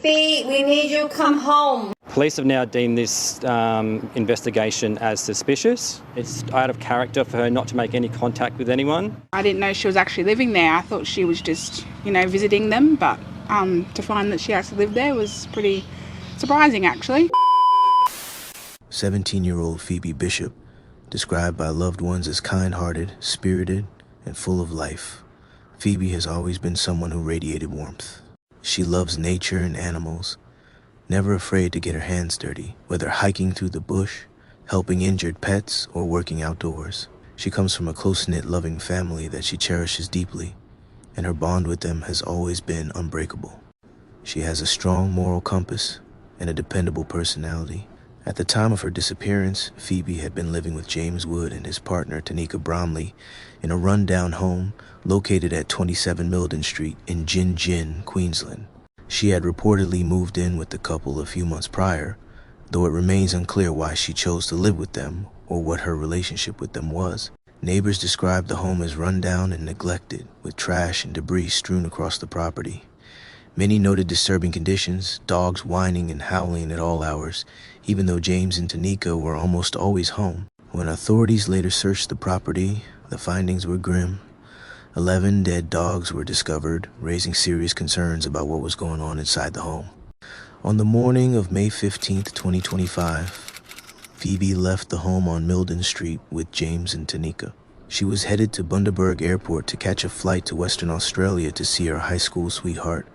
Phoebe, we need you to come home. Police have now deemed this investigation as suspicious. It's out of character for her not to make any contact with anyone. I didn't know she was actually living there. I thought she was just, visiting them, but to find that she actually lived there was pretty surprising, actually. 17-year-old Phoebe Bishop, described by loved ones as kind-hearted, spirited, and full of life. Phoebe has always been someone who radiated warmth. She loves nature and animals, never afraid to get her hands dirty, whether hiking through the bush, helping injured pets, or working outdoors. She comes from a close-knit, loving family that she cherishes deeply, and her bond with them has always been unbreakable. She has a strong moral compass and a dependable personality. At the time of her disappearance, Phoebe had been living with James Wood and his partner, Tanika Bromley, in a run-down home located at 27 Milden Street in Gingin, Queensland. She had reportedly moved in with the couple a few months prior, though it remains unclear why she chose to live with them or what her relationship with them was. Neighbors described the home as run-down and neglected, with trash and debris strewn across the property. Many noted disturbing conditions, dogs whining and howling at all hours, even though James and Tanika were almost always home. When authorities later searched the property, the findings were grim. 11 dead dogs were discovered, raising serious concerns about what was going on inside the home. On the morning of May 15, 2025, Phoebe left the home on Milden Street with James and Tanika. She was headed to Bundaberg Airport to catch a flight to Western Australia to see her high school sweetheart,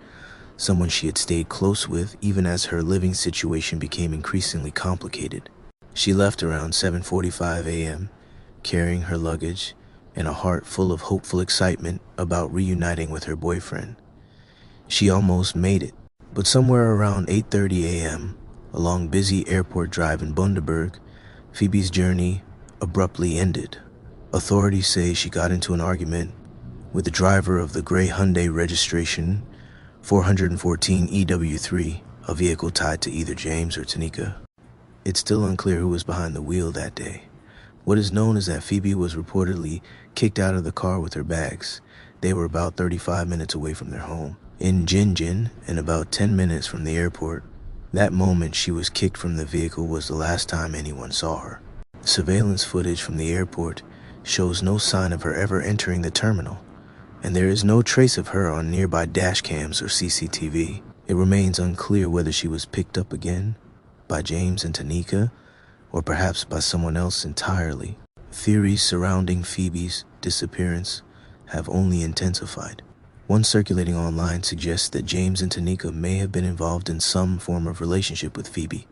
someone she had stayed close with even as her living situation became increasingly complicated. She left around 7:45 a.m., carrying her luggage and a heart full of hopeful excitement about reuniting with her boyfriend. She almost made it, but somewhere around 8:30 a.m., along busy airport drive in Bundaberg, Phoebe's journey abruptly ended. Authorities say she got into an argument with the driver of the gray Hyundai registration 414 EW3, a vehicle tied to either James or Tanika. It's still unclear who was behind the wheel that day. What is known is that Phoebe was reportedly kicked out of the car with her bags. They were about 35 minutes away from their home in Gingin and about 10 minutes from the airport. That moment she was kicked from the vehicle was the last time anyone saw her. Surveillance footage from the airport shows no sign of her ever entering the terminal, and there is no trace of her on nearby dash cams or CCTV. It remains unclear whether she was picked up again by James and Tanika, or perhaps by someone else entirely. Theories surrounding Phoebe's disappearance have only intensified. One circulating online suggests that James and Tanika may have been involved in some form of relationship with Phoebe,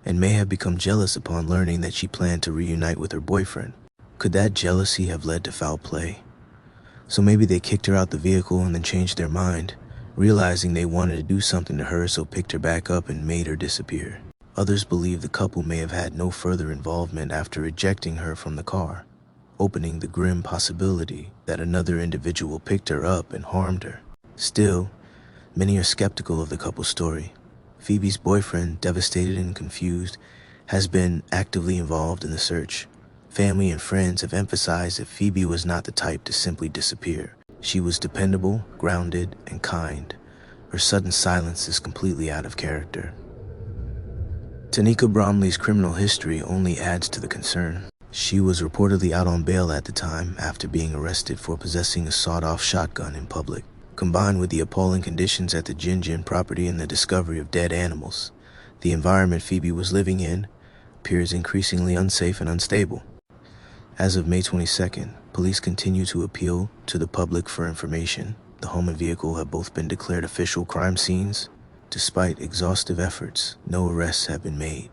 and may have become jealous upon learning that she planned to reunite with her boyfriend. Could that jealousy have led to foul play? So maybe they kicked her out the vehicle and then changed their mind, realizing they wanted to do something to her, so picked her back up and made her disappear. Others believe the couple may have had no further involvement after ejecting her from the car, opening the grim possibility that another individual picked her up and harmed her. Still, many are skeptical of the couple's story. Phoebe's boyfriend, devastated and confused, has been actively involved in the search. Family and friends have emphasized that Phoebe was not the type to simply disappear. She was dependable, grounded, and kind. Her sudden silence is completely out of character. Tanika Bromley's criminal history only adds to the concern. She was reportedly out on bail at the time after being arrested for possessing a sawed-off shotgun in public. Combined with the appalling conditions at the Gingin property and the discovery of dead animals, the environment Phoebe was living in appears increasingly unsafe and unstable. As of May 22nd, police continue to appeal to the public for information. The home and vehicle have both been declared official crime scenes. Despite exhaustive efforts, no arrests have been made.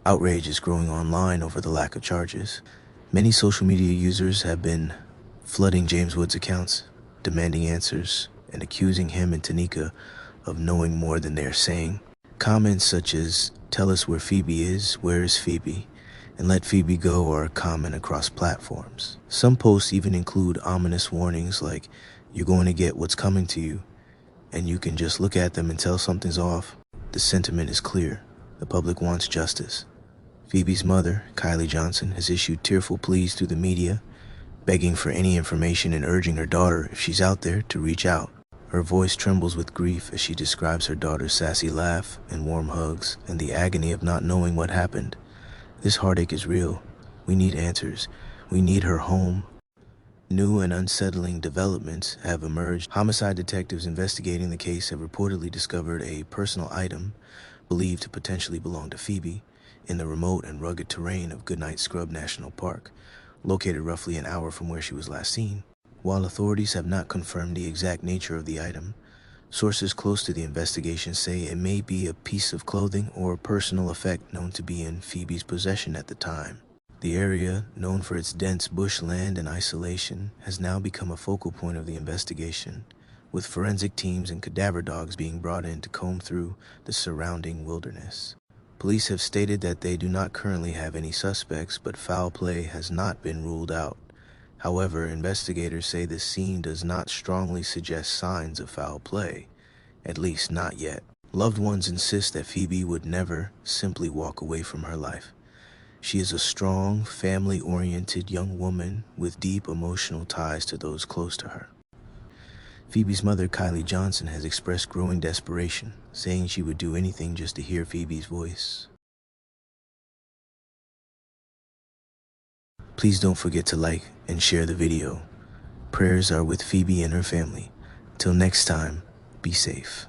Outrage is growing online over the lack of charges. Many social media users have been flooding James Wood's accounts, demanding answers, and accusing him and Tanika of knowing more than they are saying. Comments such as, "Tell us where Phoebe is, where is Phoebe?" and "Let Phoebe go" are common across platforms. Some posts even include ominous warnings like, "You're going to get what's coming to you," and you can just look at them and tell something's off. The sentiment is clear. The public wants justice. Phoebe's mother, Kylie Johnson, has issued tearful pleas through the media, begging for any information and urging her daughter, if she's out there, to reach out. Her voice trembles with grief as she describes her daughter's sassy laugh and warm hugs and the agony of not knowing what happened. This heartache is real. We need answers. We need her home. New and unsettling developments have emerged. Homicide detectives investigating the case have reportedly discovered a personal item believed to potentially belong to Phoebe in the remote and rugged terrain of Goodnight Scrub National Park, located roughly an hour from where she was last seen. While authorities have not confirmed the exact nature of the item, sources close to the investigation say it may be a piece of clothing or personal effect known to be in Phoebe's possession at the time. The area, known for its dense bushland and isolation, has now become a focal point of the investigation, with forensic teams and cadaver dogs being brought in to comb through the surrounding wilderness. Police have stated that they do not currently have any suspects, but foul play has not been ruled out. However, investigators say the scene does not strongly suggest signs of foul play, at least not yet. Loved ones insist that Phoebe would never simply walk away from her life. She is a strong, family-oriented young woman with deep emotional ties to those close to her. Phoebe's mother, Kylie Johnson, has expressed growing desperation, saying she would do anything just to hear Phoebe's voice. Please don't forget to like and share the video. Prayers are with Phoebe and her family. Till next time, be safe.